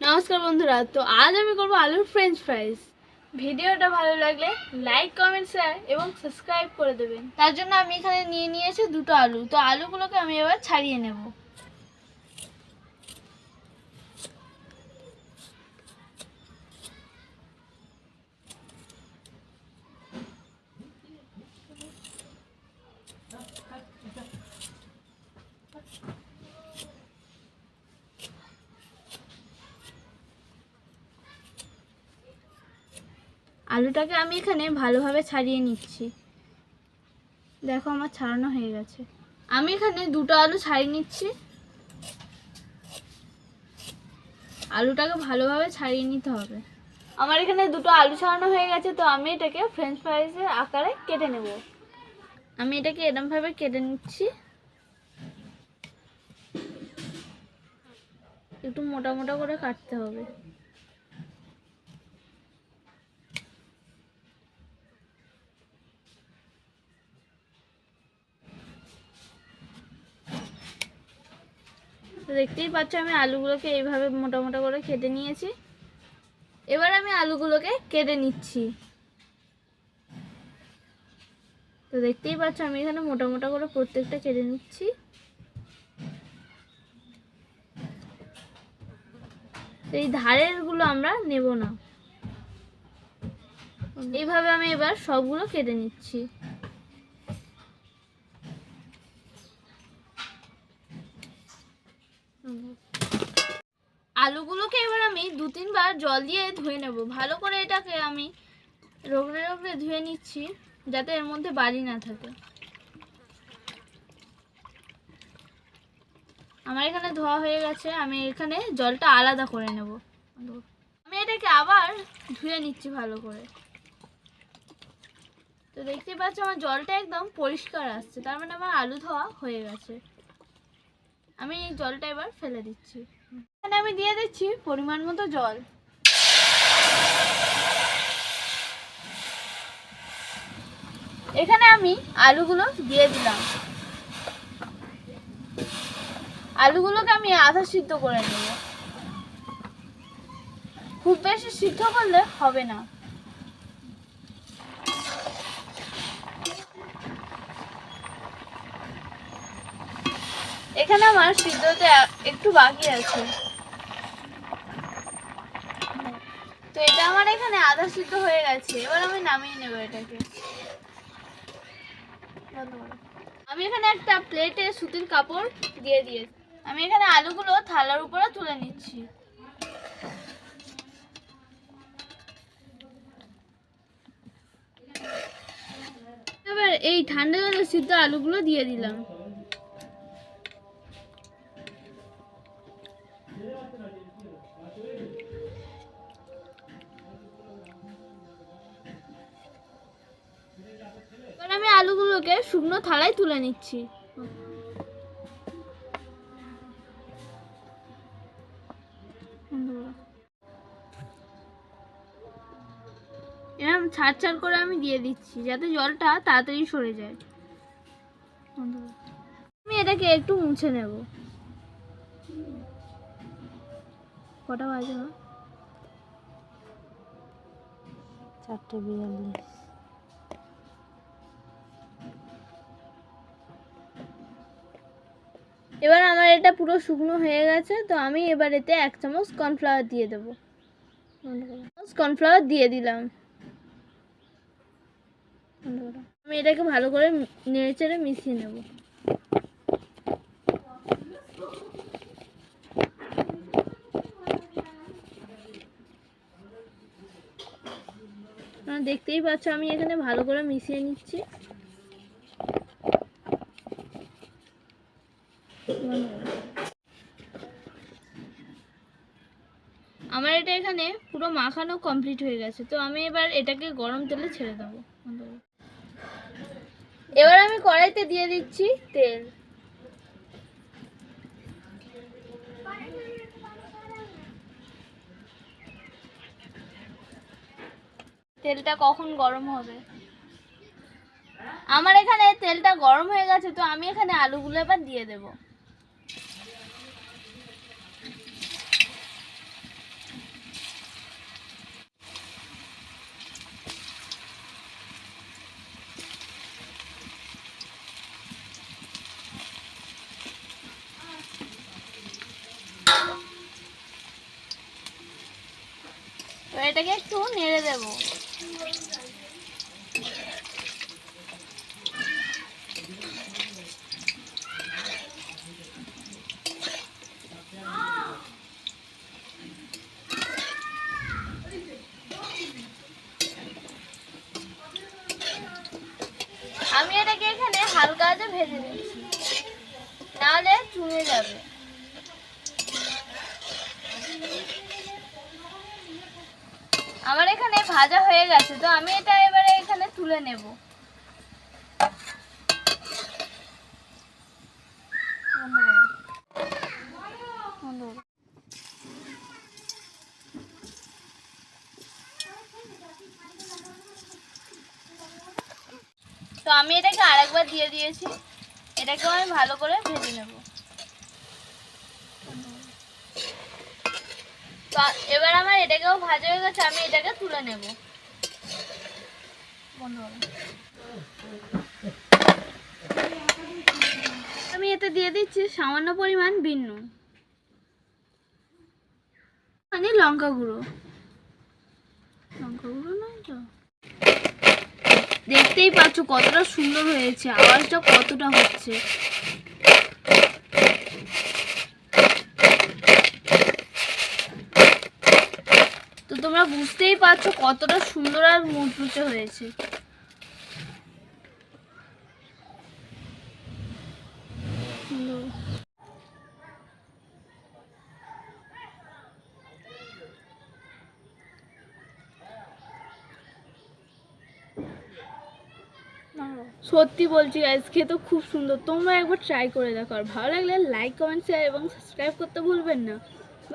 নমস্কার বন্ধুরা, তো আজ আমি করব আলুর ফ্রেঞ্চ ফ্রাইজ। ভিডিওটা ভালো লাগলে লাইক, কমেন্ট, শেয়ার এবং সাবস্ক্রাইব করে দেবেন। তার জন্য আমি এখানে নিয়েছি দুটো আলু। তো আলুগুলোকে আমি এবার ছাড়িয়ে নেব। আলুটাকে আমি এখানে ভালোভাবে ছাড়িয়ে নিচ্ছি। দেখো আমার ছাড়ানো হয়ে গেছে। আমি এখানে দুটো আলু ছাড়িয়ে নিচ্ছি। আলুটাকে ভালোভাবে ছাড়িয়ে নিতে হবে। আমার এখানে দুটো আলু ছাড়ানো হয়ে গেছে, তো আমি এটাকে ফ্রেঞ্চ ফ্রাইজের আকারে কেটে নেব। আমি এটাকে এরকমভাবে কেটে নিচ্ছি। একটু মোটা মোটা করে কাটতে হবে। তো দেখতেই পাচ্ছ আমি আলুগুলোকে এইভাবে মোটা মোটা করে কেটে নিয়েছি। এবার আমি আলুগুলোকে কেটে নিচ্ছি। তো দেখতেই পাচ্ছ আমি এখানে মোটা মোটা করে প্রত্যেকটা কেটে নিচ্ছি। এই ধারের গুলো আমরা নেব না। এইভাবে আমি এবার সবগুলো কেটে নিচ্ছি। আলুগুলোকে এবার আমি 2-3 বার জল দিয়ে ধুয়ে নেব। ভালো করে এটাকে আমি রগড়ে রগড়ে ধুয়ে নিচ্ছি, যাতে এর মধ্যে বালি না থাকে। আমার এখানে ধোয়া হয়ে গেছে। আমি এখানে জলটা আলাদা করে নেব। আমি এটাকে আবার ধুয়ে নিচ্ছি ভালো করে। তো দেখতে পাচ্ছ আমার জলটা একদম পরিষ্কার আসছে, তার মানে আমার আলু ধোয়া হয়ে গেছে। আমি এই জলটা এবার ফেলে দিচ্ছি। এখানে আমি দিয়ে দিচ্ছি পরিমাণ মতো জল। এখানে আমি আলুগুলো দিয়ে দিলাম। আলুগুলোকে আমি আধা সিদ্ধ করে নেব। খুব বেশি সিদ্ধ করলে হবে না। এখানে আমার সিদ্ধতে একটু বাকি আছে। তো এটা আমার এখানে আধা সিদ্ধ হয়ে গেছে। এবার আমি নামিয়ে নেব এটাকে। আমি এখানে একটা প্লেটে সুতির কাপড় দিয়ে দিয়েছি। আমি এখানে আলুগুলো থালার উপরে তুলে নিচ্ছি। এবার এই ঠান্ডা জলে সিদ্ধ আলুগুলো দিয়ে দিলাম। এবার আমি আলুগুলোকে শুকনো থালায় তুলে নিচ্ছি। এরকম ছাড় ছাড় করে আমি দিয়ে দিচ্ছি, যাতে জলটা তাড়াতাড়ি সরে যায়। আমি এটাকে একটু মুছে নেব। কটা বাজে? 4:42। এবার আমার এটা পুরো শুকনো হয়ে গেছে। তো আমি এবার এতে 1 চামচ কর্নফ্লাওয়ার দিয়ে দেবো। কর্নফ্লাওয়ার দিয়ে দিলাম। আমি এটাকে ভালো করে নেড়েচেড়ে মিশিয়ে নেব। দেখতেই পাচ্ছ আমি এখানে ভালো করে মিশিয়ে নিচ্ছি। আমার এটা এখানে পুরো মাখানো কমপ্লিট হয়ে গেছে। তো আমি এবার এটাকে গরম তেলে ছেড়ে দেবো। এবার আমি কড়াইতে দিয়ে দিচ্ছি তেল। তেলটা কখন গরম হবে? আমার এখানে তেলটা গরম হয়ে গেছে। তো আমি এখানে আলুগুলো এবার দিয়ে দেব। এটাকে একটু নেড়ে দেবো। আমি এটাকে এখানে হালকা হাতে ভেজে নিচ্ছি, নাহলে চুলে যাবে। আমার এখানে ভাজা হয়ে গেছে, তো আমি এটা এবারে এখানে তুলে নেব। তো আমি এটাকে আরেকবার দিয়ে দিয়েছি, এটাকেও আমি ভালো করে ভেজে নেব। তো এবার আমার এটাকেও ভাজা হয়ে গেছে, আমি এটাকে তুলে নেব। আমি এতে দিয়ে দিচ্ছি সামান্য পরিমাণ বিট নুন, মানে লঙ্কা গুঁড়ো। লঙ্কা গুঁড়ো নয় তো, দেখতেই পাচ্ছ কতটা সুন্দর হয়েছে, আওয়াজটা কতটা হচ্ছে। তো তোমরা বুঝতেই পারছো কতটা সুন্দর আর মুচমুচে হয়েছে। সত্যি বলছি গাইস, খেতে খুব সুন্দর। তোমরা একবার ট্রাই করে দেখো, আর ভালো লাগলে লাইক কমেন্ট শেয়ার এবং সাবস্ক্রাইব করতে ভুলবেন না।